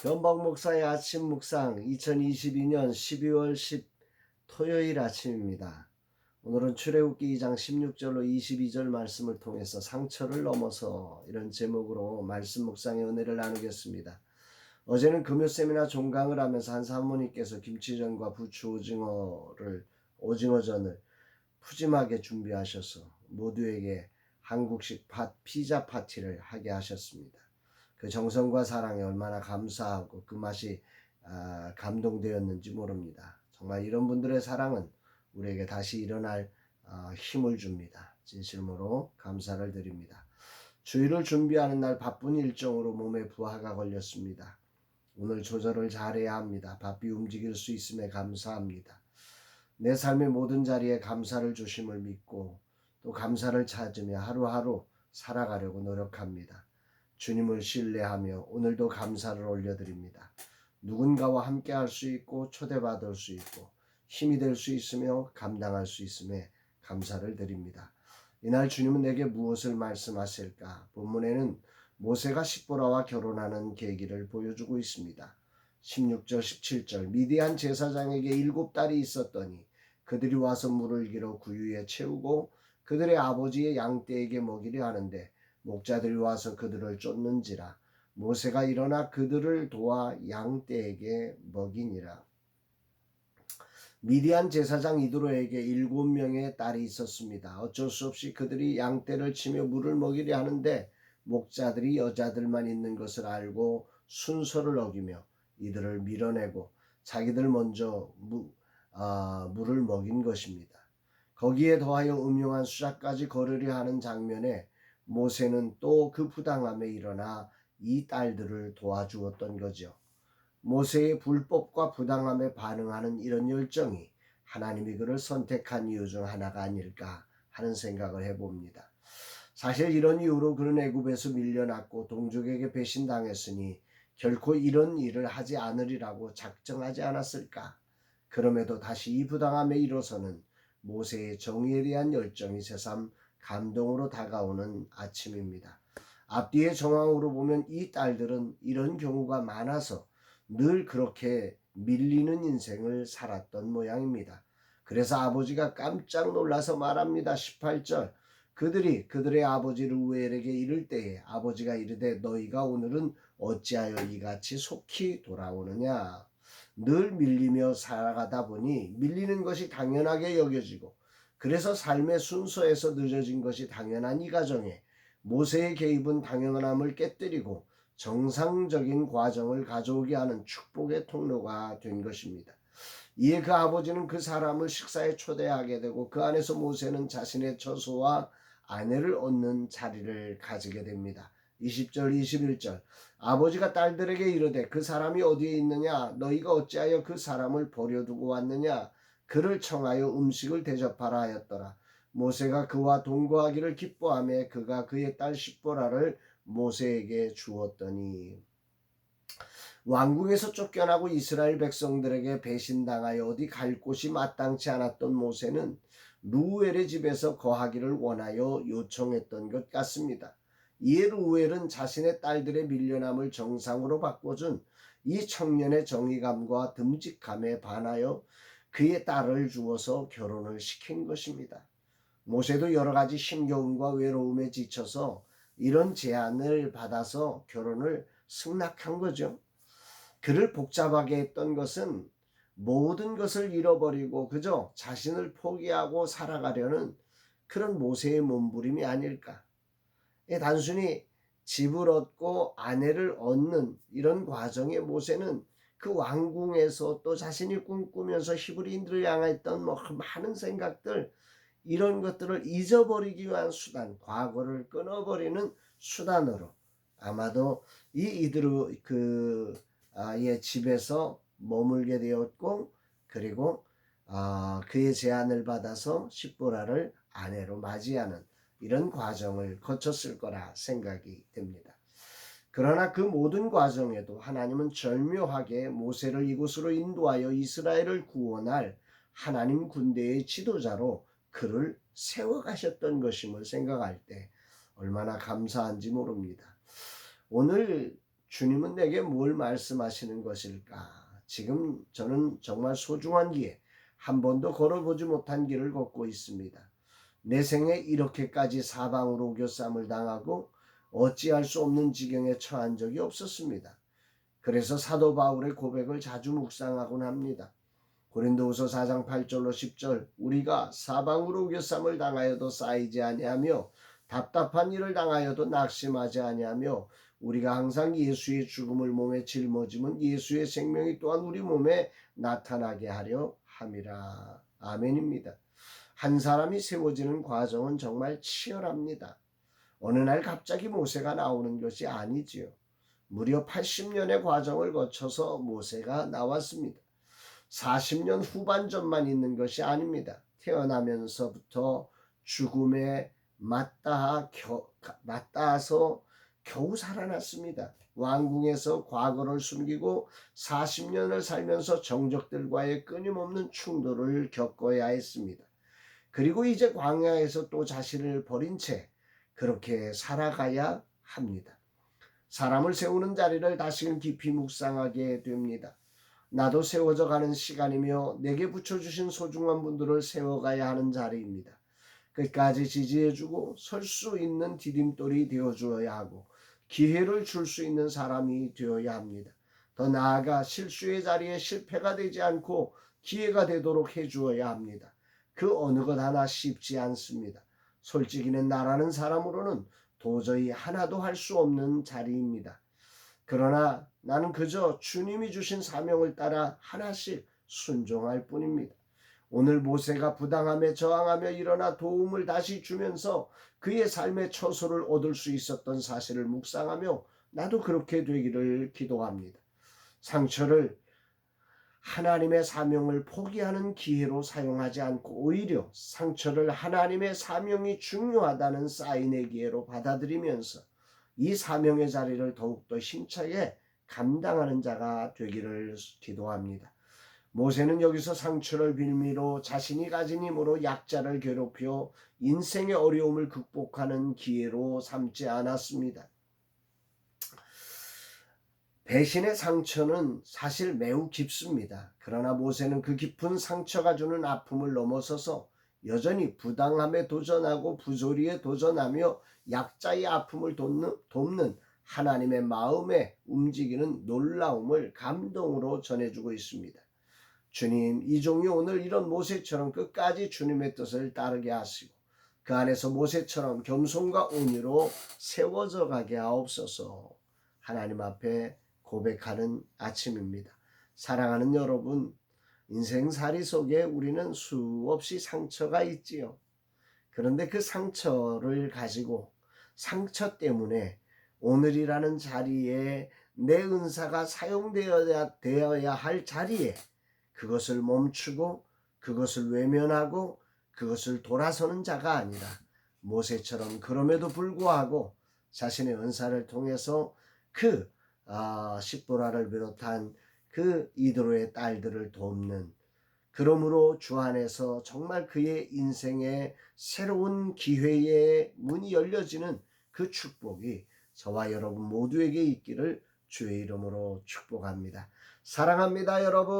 변박 목사의 아침 묵상 2022년 12월 10 토요일 아침입니다. 오늘은 출애굽기 2장 16절로 22절 말씀을 통해서 상처를 넘어서 이런 제목으로 말씀 묵상의 은혜를 나누겠습니다. 어제는 금요쌤이나 종강을 하면서 한 사모님께서 김치전과 부추 오징어전을 푸짐하게 준비하셔서 모두에게 한국식 피자 파티를 하게 하셨습니다. 그 정성과 사랑에 얼마나 감사하고 그 맛이 감동되었는지 모릅니다. 정말 이런 분들의 사랑은 우리에게 다시 일어날 힘을 줍니다. 진심으로 감사를 드립니다. 주일을 준비하는 날 바쁜 일정으로 몸에 부하가 걸렸습니다. 오늘 조절을 잘해야 합니다. 바삐 움직일 수 있음에 감사합니다. 내 삶의 모든 자리에 감사를 주심을 믿고 또 감사를 찾으며 하루하루 살아가려고 노력합니다. 주님을 신뢰하며 오늘도 감사를 올려드립니다. 누군가와 함께 할 수 있고 초대받을 수 있고 힘이 될 수 있으며 감당할 수 있음에 감사를 드립니다. 이날 주님은 내게 무엇을 말씀하실까? 본문에는 모세가 십보라와 결혼하는 계기를 보여주고 있습니다. 16절 17절 미디안 제사장에게 7딸이 있었더니 그들이 와서 물을 길어 구유에 채우고 그들의 아버지의 양떼에게 먹이려 하는데 목자들이 와서 그들을 쫓는지라 모세가 일어나 그들을 도와 양떼에게 먹이니라. 미디안 제사장 이드로에게 7명의 딸이 있었습니다. 어쩔 수 없이 그들이 양떼를 치며 물을 먹이려 하는데 목자들이 여자들만 있는 것을 알고 순서를 어기며 이들을 밀어내고 자기들 먼저 물을 먹인 것입니다. 거기에 더하여 음흉한 수작까지 거르려 하는 장면에 모세는 또 그 부당함에 일어나 이 딸들을 도와주었던 거죠. 모세의 불법과 부당함에 반응하는 이런 열정이 하나님이 그를 선택한 이유 중 하나가 아닐까 하는 생각을 해봅니다. 사실 이런 이유로 그는 애굽에서 밀려났고 동족에게 배신당했으니 결코 이런 일을 하지 않으리라고 작정하지 않았을까. 그럼에도 다시 이 부당함에 일어서는 모세의 정의에 대한 열정이 새삼 감동으로 다가오는 아침입니다. 앞뒤의 정황으로 보면 이 딸들은 이런 경우가 많아서 늘 그렇게 밀리는 인생을 살았던 모양입니다. 그래서 아버지가 깜짝 놀라서 말합니다. 18절 그들이 그들의 아버지 르우엘에게 이를 때에 아버지가 이르되 너희가 오늘은 어찌하여 이같이 속히 돌아오느냐. 늘 밀리며 살아가다 보니 밀리는 것이 당연하게 여겨지고 그래서 삶의 순서에서 늦어진 것이 당연한 이 가정에 모세의 개입은 당연함을 깨뜨리고 정상적인 과정을 가져오게 하는 축복의 통로가 된 것입니다. 이에 그 아버지는 그 사람을 식사에 초대하게 되고 그 안에서 모세는 자신의 처소와 아내를 얻는 자리를 가지게 됩니다. 20절 21절 아버지가 딸들에게 이르되 그 사람이 어디에 있느냐 너희가 어찌하여 그 사람을 버려두고 왔느냐 그를 청하여 음식을 대접하라 하였더라. 모세가 그와 동거하기를 기뻐하며 그가 그의 딸 십보라를 모세에게 주었더니 왕궁에서 쫓겨나고 이스라엘 백성들에게 배신당하여 어디 갈 곳이 마땅치 않았던 모세는 루엘의 집에서 거하기를 원하여 요청했던 것 같습니다. 이에 루엘은 자신의 딸들의 밀려남을 정상으로 바꿔준 이 청년의 정의감과 듬직함에 반하여 그의 딸을 주어서 결혼을 시킨 것입니다. 모세도 여러 가지 힘겨움과 외로움에 지쳐서 이런 제안을 받아서 결혼을 승낙한 거죠. 그를 복잡하게 했던 것은 모든 것을 잃어버리고 그저 자신을 포기하고 살아가려는 그런 모세의 몸부림이 아닐까. 단순히 집을 얻고 아내를 얻는 이런 과정의 모세는 그 왕궁에서 또 자신이 꿈꾸면서 히브리인들을 향했던 많은 생각들 이런 것들을 잊어버리기 위한 수단, 과거를 끊어버리는 수단으로 아마도 이들의 집에서 머물게 되었고 그리고 그의 제안을 받아서 십보라를 아내로 맞이하는 이런 과정을 거쳤을 거라 생각이 됩니다. 그러나 그 모든 과정에도 하나님은 절묘하게 모세를 이곳으로 인도하여 이스라엘을 구원할 하나님 군대의 지도자로 그를 세워가셨던 것임을 생각할 때 얼마나 감사한지 모릅니다. 오늘 주님은 내게 뭘 말씀하시는 것일까? 지금 저는 정말 소중한 기회, 한 번도 걸어보지 못한 길을 걷고 있습니다. 내 생에 이렇게까지 사방으로 오겨쌈을 당하고 어찌할 수 없는 지경에 처한 적이 없었습니다. 그래서 사도 바울의 고백을 자주 묵상하곤 합니다. 고린도후서 4장 8절로 10절 우리가 사방으로 우겨쌈을 당하여도 쌓이지 아니하며 답답한 일을 당하여도 낙심하지 아니하며 우리가 항상 예수의 죽음을 몸에 짊어지면 예수의 생명이 또한 우리 몸에 나타나게 하려 함이라. 아멘입니다. 한 사람이 세워지는 과정은 정말 치열합니다. 어느 날 갑자기 모세가 나오는 것이 아니지요. 무려 80년의 과정을 거쳐서 모세가 나왔습니다. 40년 후반전만 있는 것이 아닙니다. 태어나면서부터 죽음에 맞닿아서 겨우 살아났습니다. 왕궁에서 과거를 숨기고 40년을 살면서 정적들과의 끊임없는 충돌을 겪어야 했습니다. 그리고 이제 광야에서 또 자신을 버린 채 그렇게 살아가야 합니다. 사람을 세우는 자리를 다시금 깊이 묵상하게 됩니다. 나도 세워져 가는 시간이며 내게 붙여주신 소중한 분들을 세워가야 하는 자리입니다. 끝까지 지지해주고 설 수 있는 디딤돌이 되어주어야 하고 기회를 줄 수 있는 사람이 되어야 합니다. 더 나아가 실수의 자리에 실패가 되지 않고 기회가 되도록 해주어야 합니다. 그 어느 것 하나 쉽지 않습니다. 솔직히는 나라는 사람으로는 도저히 하나도 할 수 없는 자리입니다. 그러나 나는 그저 주님이 주신 사명을 따라 하나씩 순종할 뿐입니다. 오늘 모세가 부당함에 저항하며 일어나 도움을 다시 주면서 그의 삶의 처소를 얻을 수 있었던 사실을 묵상하며 나도 그렇게 되기를 기도합니다. 상처를 하나님의 사명을 포기하는 기회로 사용하지 않고 오히려 상처를 하나님의 사명이 중요하다는 사인의 기회로 받아들이면서 이 사명의 자리를 더욱더 힘차게 감당하는 자가 되기를 기도합니다. 모세는 여기서 상처를 빌미로 자신이 가진 힘으로 약자를 괴롭혀 인생의 어려움을 극복하는 기회로 삼지 않았습니다. 배신의 상처는 사실 매우 깊습니다. 그러나 모세는 그 깊은 상처가 주는 아픔을 넘어서서 여전히 부당함에 도전하고 부조리에 도전하며 약자의 아픔을 돕는 하나님의 마음에 움직이는 놀라움을 감동으로 전해주고 있습니다. 주님, 이 종이 오늘 이런 모세처럼 끝까지 주님의 뜻을 따르게 하시고 그 안에서 모세처럼 겸손과 온유로 세워져 가게 하옵소서. 하나님 앞에 고백하는 아침입니다. 사랑하는 여러분, 인생살이 속에 우리는 수없이 상처가 있지요. 그런데 그 상처를 가지고 상처 때문에 오늘이라는 자리에 내 은사가 사용되어야 할 자리에 그것을 멈추고 그것을 외면하고 그것을 돌아서는 자가 아니라 모세처럼 그럼에도 불구하고 자신의 은사를 통해서 그 십보라를 비롯한 그 이드로의 딸들을 돕는, 그러므로 주 안에서 정말 그의 인생의 새로운 기회의 문이 열려지는 그 축복이 저와 여러분 모두에게 있기를 주의 이름으로 축복합니다. 사랑합니다, 여러분.